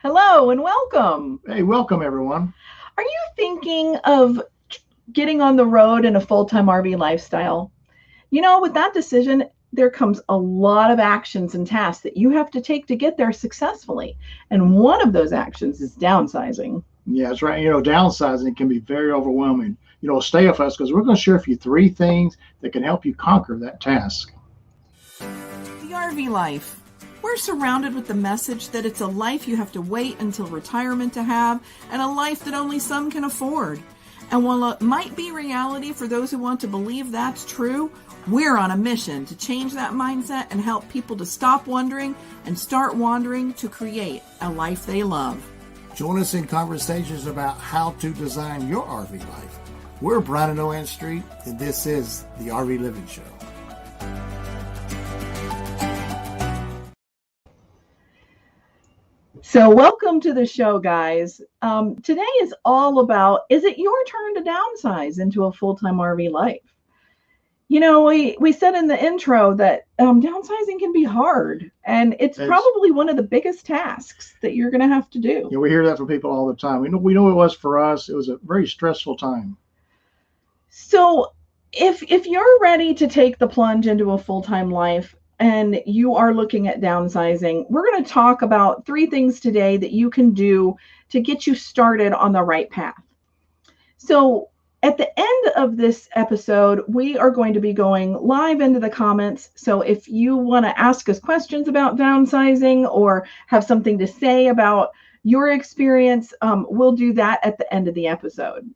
Hello and welcome. Hey, welcome everyone. Are you thinking of getting on the road in a full-time RV lifestyle? With that decision, there comes a lot of actions and tasks that you have to take to get there successfully. And one of those actions is downsizing. Yeah, that's right. Downsizing can be very overwhelming. Stay with us because we're going to share with you 3 things that can help you conquer that task. The RV life. We're surrounded with the message that it's a life you have to wait until retirement to have, and a life that only some can afford. And while it might be reality for those who want to believe that's true, we're on a mission to change that mindset and help people to stop wondering and start wandering to create a life they love. Join us in conversations about how to design your RV life. We're Bryan Luann Street, and this is the RV Living Show. So welcome to the show, guys. Today is all about, is it your turn to downsize into a full-time RV life? We said in the intro that downsizing can be hard, and it's probably one of the biggest tasks that you're going to have to do. Yeah, we hear that from people all the time. We know it was for us. It was a very stressful time. So if you're ready to take the plunge into a full-time life, and you are looking at downsizing, we're going to talk about 3 things today that you can do to get you started on the right path. So at the end of this episode, we are going to be going live into the comments. So if you want to ask us questions about downsizing or have something to say about your experience, we'll do that at the end of the episode.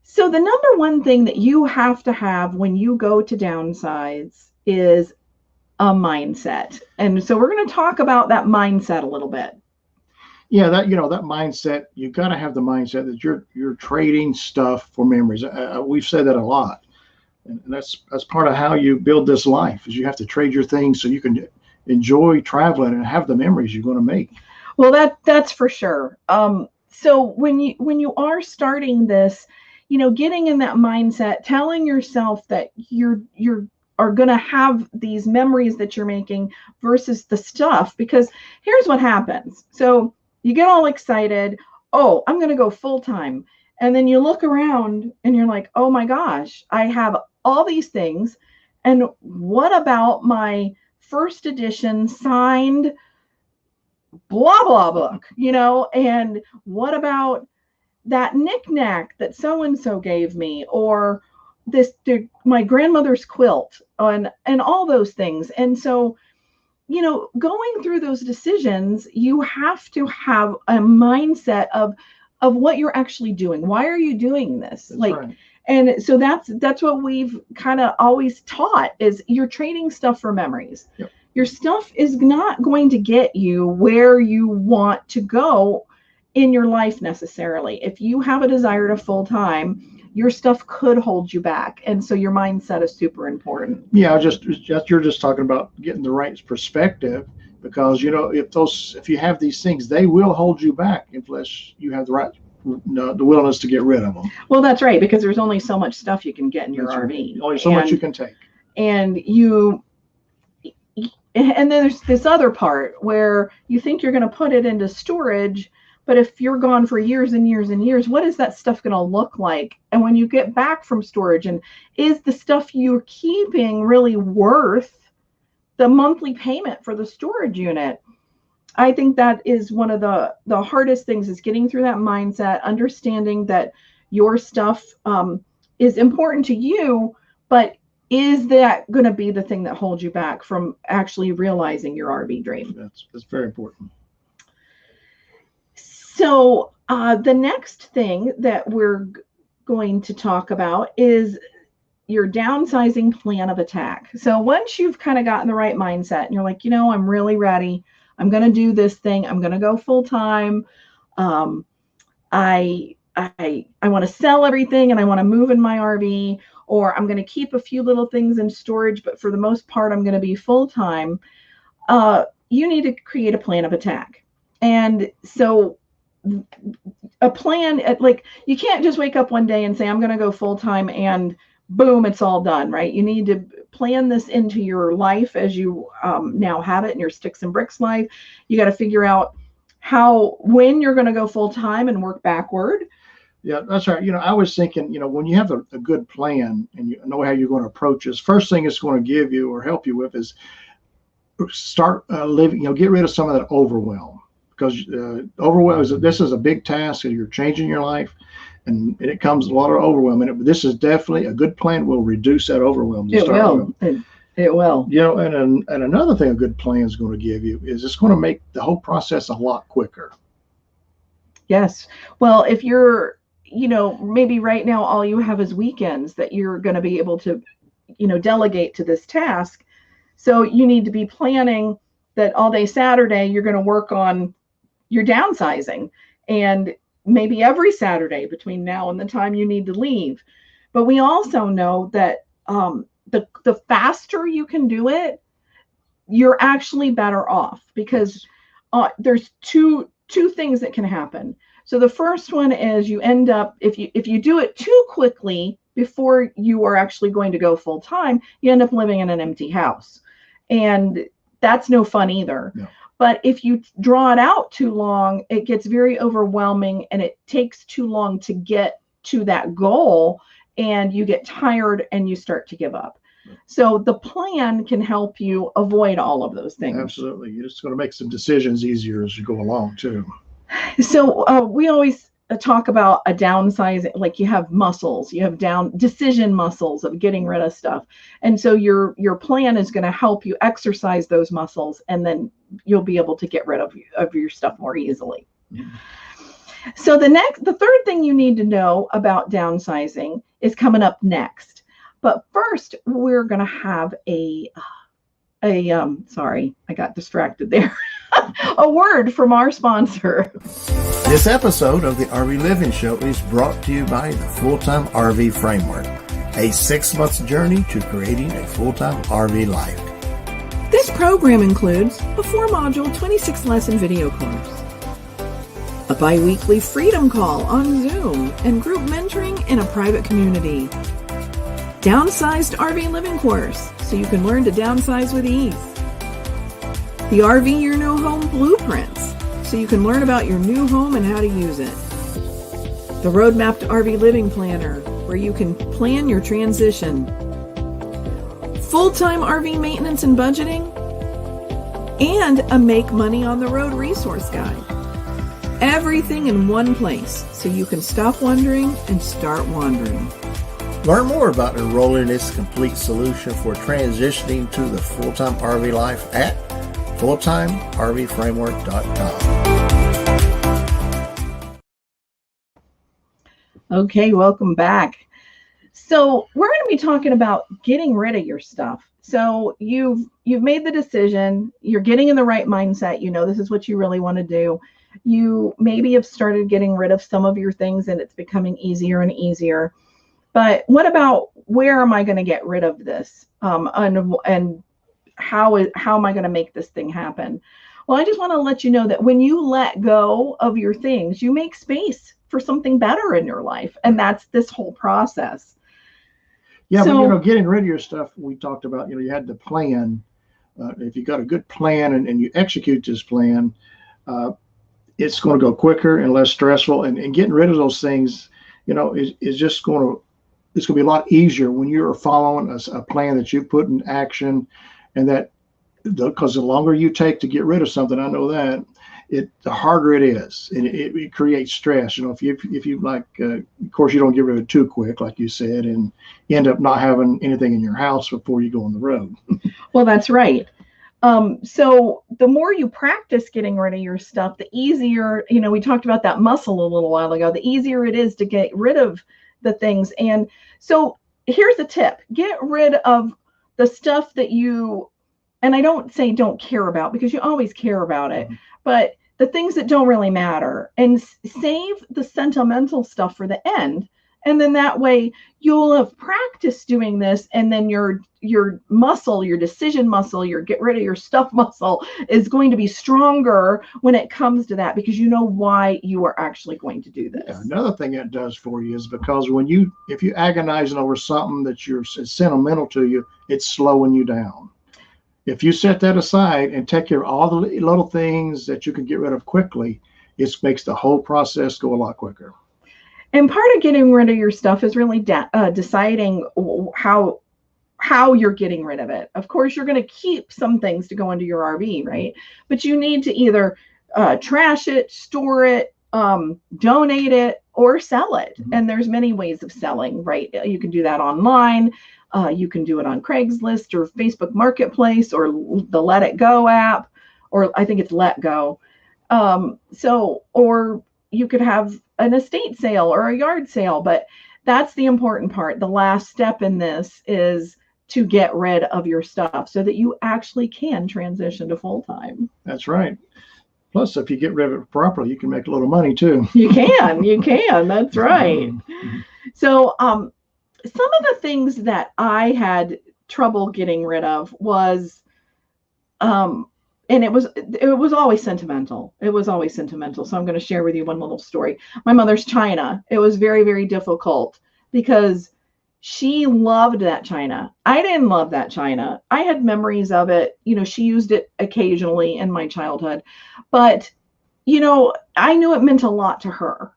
So the number one thing that you have to have when you go to downsize is a mindset. And so we're going to talk about that mindset a little bit. Yeah, that mindset, you got to have the mindset that you're trading stuff for memories. We've said that a lot. And that's part of how you build this life, is you have to trade your things so you can enjoy traveling and have the memories you're going to make. Well, that's for sure. So when you are starting this, getting in that mindset, telling yourself that you're are going to have these memories that you're making versus the stuff, because here's what happens. So you get all excited. Oh, I'm going to go full time. And then you look around and you're like, oh my gosh, I have all these things. And what about my first edition signed blah, blah book, and what about that knickknack that so-and-so gave me, or my grandmother's quilt, and all those things. And so, going through those decisions, you have to have a mindset of what you're actually doing. Why are you doing this? That's right. And so that's what we've kind of always taught, is you're trading stuff for memories. Yep. Your stuff is not going to get you where you want to go in your life necessarily. If you have a desire to full time, your stuff could hold you back. And so your mindset is super important. Yeah, you're just talking about getting the right perspective, because if you have these things, they will hold you back unless you have the willingness to get rid of them. Well, that's right, because there's only so much stuff you can get in your That's RV. Right. Only so much you can take. And then there's this other part where you think you're going to put it into storage, but if you're gone for years and years and years, what is that stuff going to look like? And when you get back from storage, and is the stuff you're keeping really worth the monthly payment for the storage unit? I think that is one of the hardest things, is getting through that mindset, understanding that your stuff is important to you, but is that going to be the thing that holds you back from actually realizing your RV dream? That's very important. So the next thing that we're going to talk about is your downsizing plan of attack. So once you've kind of gotten the right mindset and you're like, I'm really ready, I'm going to do this thing, I'm going to go full time. I want to sell everything and I want to move in my RV, or I'm going to keep a few little things in storage, but for the most part, I'm going to be full time. You need to create a plan of attack. And so a plan, like, you can't just wake up one day and say, I'm going to go full time and boom, it's all done, right? You need to plan this into your life as you now have it in your sticks and bricks life. You got to figure out when you're going to go full time and work backward. Yeah, that's right. I was thinking, when you have a good plan and you know how you're going to approach this, first thing it's going to give you or help you with is start living, get rid of some of that overwhelm, because this is a big task and you're changing your life, and it comes a lot of overwhelm in it. But this is definitely a good plan will reduce that overwhelm. It will. It will. And another thing a good plan is going to give you is it's going to make the whole process a lot quicker. Yes. Well, if you're, maybe right now all you have is weekends that you're going to be able to, delegate to this task. So you need to be planning that all day Saturday you're going to work on your downsizing, and maybe every Saturday between now and the time you need to leave. But we also know that the faster you can do it, you're actually better off, because there's two things that can happen. So the first one is you end up, if you do it too quickly before you are actually going to go full time, you end up living in an empty house. And that's no fun either. No. But if you draw it out too long, it gets very overwhelming and it takes too long to get to that goal, and you get tired and you start to give up. So the plan can help you avoid all of those things. Absolutely. You're just going to make some decisions easier as you go along too. So we always talk about a downsizing, like you have muscles, you have decision muscles of getting rid of stuff. And so your plan is going to help you exercise those muscles, and then you'll be able to get rid of your stuff more easily. Mm-hmm. So the third thing you need to know about downsizing is coming up next. But first, we're going to have sorry, I got distracted there. A word from our sponsor. This episode of the RV Living Show is brought to you by the Full-Time RV Framework, a 6-month journey to creating a full-time RV life. This program includes a 4-module 26-lesson video course, a bi-weekly freedom call on Zoom, and group mentoring in a private community. Downsized RV living course, so you can learn to downsize with ease. The RV Your New Home Blueprints, so you can learn about your new home and how to use it. The Roadmap to RV Living Planner, where you can plan your transition. Full-time RV maintenance and budgeting, and a Make Money on the Road resource guide. Everything in one place, so you can stop wondering and start wandering. Learn more about enrolling in this complete solution for transitioning to the full-time RV life at fulltimерvframework.com. Okay, welcome back. So we're going to be talking about getting rid of your stuff. So you've made the decision, you're getting in the right mindset, this is what you really want to do. You maybe have started getting rid of some of your things and it's becoming easier and easier. But what about, where am I going to get rid of this? And how am I going to make this thing happen? Well, I just want to let you know that when you let go of your things, you make space for something better in your life. And that's this whole process. Yeah, so, but getting rid of your stuff, we talked about, you had the plan. If you got a good plan and you execute this plan, it's going to go quicker and less stressful. And getting rid of those things, is just it's going to be a lot easier when you're following a plan that you put in action. And that, because the longer you take to get rid of something, I know that the harder it is, and it creates stress. If you like, of course, you don't get rid of it too quick, like you said, and you end up not having anything in your house before you go on the road. Well, that's right. So the more you practice getting rid of your stuff, the easier, we talked about that muscle a little while ago, the easier it is to get rid of the things. And so here's a tip: get rid of the stuff that and I don't say don't care about, because you always care about it, but the things that don't really matter, and save the sentimental stuff for the end. And then that way you'll have practiced doing this. And then your muscle, your decision muscle, your get rid of your stuff muscle is going to be stronger when it comes to that, because you know why you are actually going to do this. Yeah, another thing that does for you is because if you're agonizing over something that it's sentimental to you, it's slowing you down. If you set that aside and take care of all the little things that you can get rid of quickly, it makes the whole process go a lot quicker. And part of getting rid of your stuff is really deciding how you're getting rid of it. Of course, you're going to keep some things to go into your RV, right? But you need to either trash it, store it, donate it, or sell it. Mm-hmm. And there's many ways of selling, right? You can do that online. You can do it on Craigslist or Facebook Marketplace or the Let It Go app, or I think it's Let Go. Or you could have an estate sale or a yard sale, but that's the important part. The last step in this is to get rid of your stuff so that you actually can transition to full-time. That's right. Plus, if you get rid of it properly, you can make a little money too. You can. That's right. Mm-hmm. So, some of the things that I had trouble getting rid of was, and it was always sentimental. It was always sentimental. So I'm going to share with you one little story. My mother's china. It was very, very difficult because she loved that china. I didn't love that china. I had memories of it. She used it occasionally in my childhood, but, I knew it meant a lot to her,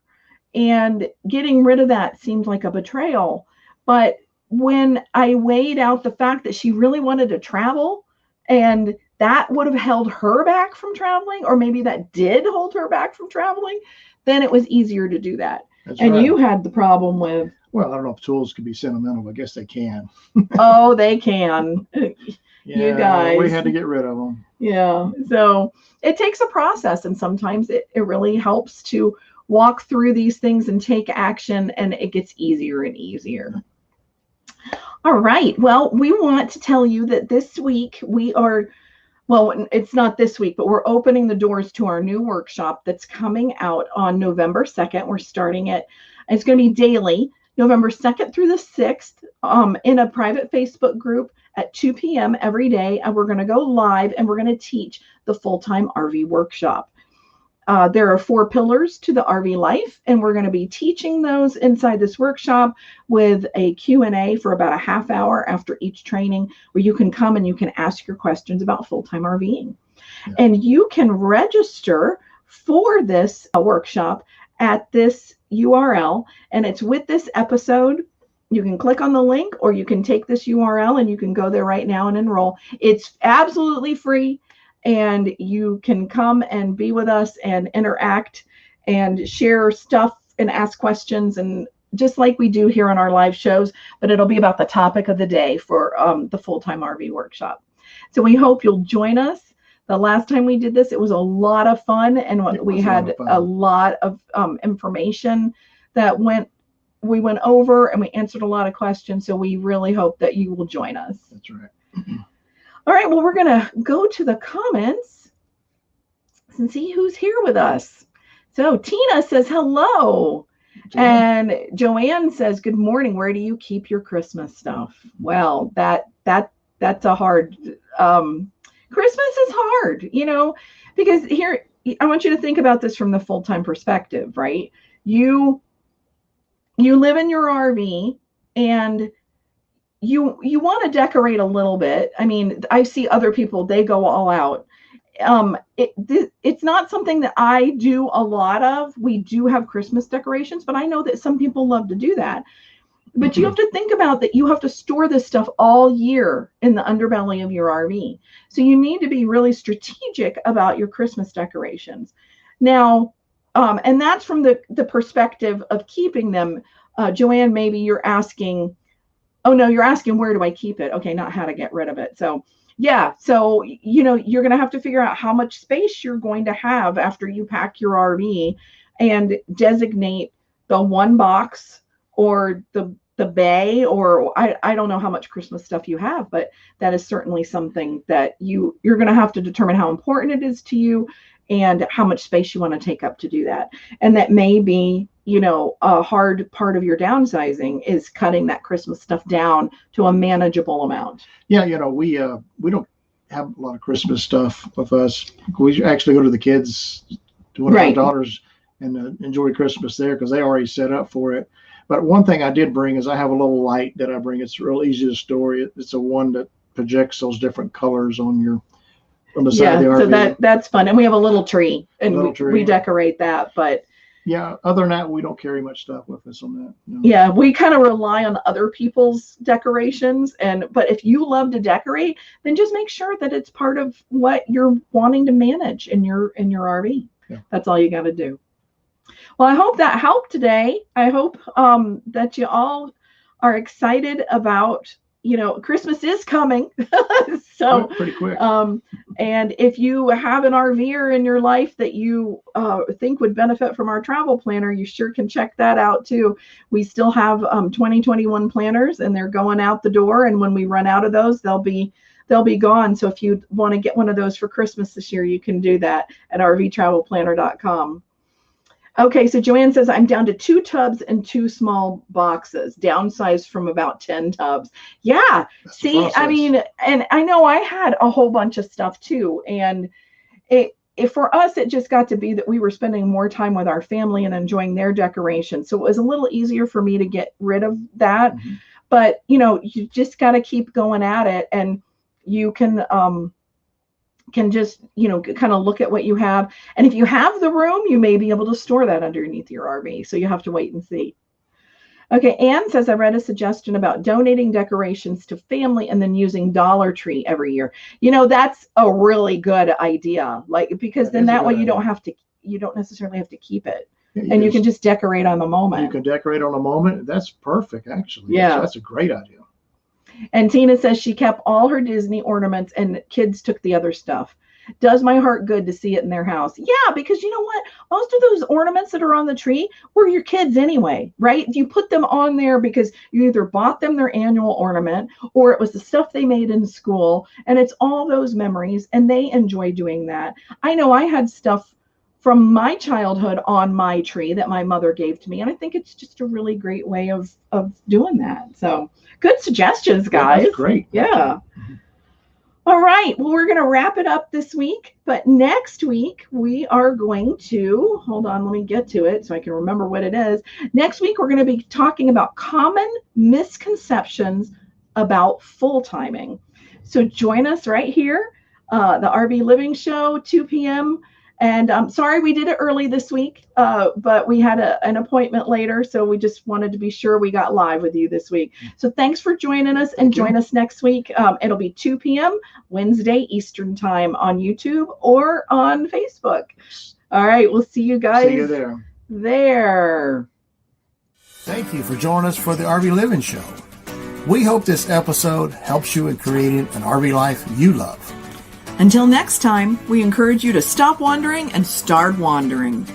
and getting rid of that seemed like a betrayal. But when I weighed out the fact that she really wanted to travel, and that would have held her back from traveling, or maybe that did hold her back from traveling, then it was easier to do that. That's and right. You had the problem with... Well, I don't know if tools can be sentimental, but I guess they can. Oh, they can. Yeah, you guys. We had to get rid of them. Yeah. So it takes a process, and sometimes it really helps to walk through these things and take action, and it gets easier and easier. All right. Well, we want to tell you that this week we are... Well, it's not this week, but we're opening the doors to our new workshop that's coming out on November 2nd. We're starting it. It's going to be daily, November 2nd through the 6th, in a private Facebook group at 2 p.m. every day. And we're going to go live, and we're going to teach the full-time RV workshop. There are 4 pillars to the RV life, and we're going to be teaching those inside this workshop with a Q&A for about a half hour after each training, where you can come and you can ask your questions about full-time RVing. Yeah. And you can register for this workshop at this URL, and it's with this episode. You can click on the link, or you can take this URL and you can go there right now and enroll. It's absolutely free. And you can come and be with us and interact and share stuff and ask questions, and just like we do here on our live shows, but it'll be about the topic of the day for the full-time RV workshop. So we hope you'll join us. The last time we did this, it was a lot of fun, and we had a lot of information that we went over, and we answered a lot of questions. So we really hope that you will join us. That's right. All right, well, we're going to go to the comments and see who's here with us. So Tina says, hello. And Joanne says, good morning. Where do you keep your Christmas stuff? Well, that's a hard, Christmas is hard, because here, I want you to think about this from the full-time perspective, right? You live in your RV, and you want to decorate a little bit. I mean, I see other people, they go all out. It's not something that I do a lot of. We do have Christmas decorations, but I know that some people love to do that. But you have to think about that you have to store this stuff all year in the underbelly of your RV. So you need to be really strategic about your Christmas decorations. Now, and that's from the perspective of keeping them. Joanne, maybe you're asking, oh no, you're asking where do I keep it? Okay, not how to get rid of it. So yeah, so you're going to have to figure out how much space you're going to have after you pack your RV, and designate the one box or the bay, or I don't know how much Christmas stuff you have, but that is certainly something that you're going to have to determine how important it is to you and how much space you want to take up to do that. And that may be, a hard part of your downsizing is cutting that Christmas stuff down to a manageable amount. Yeah, we don't have a lot of Christmas stuff with us. We actually go to the kids, to one of our daughters, and enjoy Christmas there because they already set up for it. But one thing I did bring is I have a little light that I bring. It's real easy to store. It's a one that projects those different colors on the side of the so RV. that's fun. And we have a little tree, and tree. we decorate that. But yeah, other than that, we don't carry much stuff with us on that. No. Yeah, we kind of rely on other people's decorations. But if you love to decorate, then just make sure that it's part of what you're wanting to manage in your RV. Yeah. That's all you got to do. Well, I hope that helped today. I hope that you all are excited about, Christmas is coming. So pretty quick. And if you have an RVer in your life that you think would benefit from our travel planner, you sure can check that out too. We still have 2021 planners, and they're going out the door. And when we run out of those, they'll be gone. So if you want to get one of those for Christmas this year, you can do that at rvtravelplanner.com. Okay, so Joanne says, I'm down to 2 tubs and 2 small boxes, downsized from about 10 tubs. Yeah, see, I mean, and I know I had a whole bunch of stuff too. And for us, it just got to be that we were spending more time with our family and enjoying their decorations. So it was a little easier for me to get rid of that. Mm-hmm. But, you just got to keep going at it, and you can just, kind of look at what you have. And if you have the room, you may be able to store that underneath your RV. So you have to wait and see. Okay, Anne says, I read a suggestion about donating decorations to family and then using Dollar Tree every year. That's a really good idea. Because then that way you don't necessarily have to keep it. Yeah, you can just decorate on the moment. You can decorate on the moment. That's perfect, actually. Yeah. That's a great idea. And Tina says she kept all her Disney ornaments and kids took the other stuff. Does my heart good to see it in their house. Yeah, because you know what? Most of those ornaments that are on the tree were your kids anyway, right? You put them on there because you either bought them their annual ornament or it was the stuff they made in school. And it's all those memories, and they enjoy doing that. I know I had stuff from my childhood on my tree that my mother gave to me. And I think it's just a really great way of doing that. So good suggestions, guys. Yeah, that's great. Yeah. All right. Well, we're going to wrap it up this week. But next week, we are going to, hold on, let me get to it so I can remember what it is. Next week, we're going to be talking about common misconceptions about full timing. So join us right here, the RV Living Show, 2 p.m. And I'm sorry we did it early this week, but we had an appointment later, so we just wanted to be sure we got live with you this week. So thanks for joining us, and join us next week. It'll be 2 p.m. Wednesday Eastern Time on YouTube or on Facebook. All right, we'll see you guys See you there. Thank you for joining us for the RV Living Show. We hope this episode helps you in creating an RV life you love. Until next time, we encourage you to stop wondering and start wandering.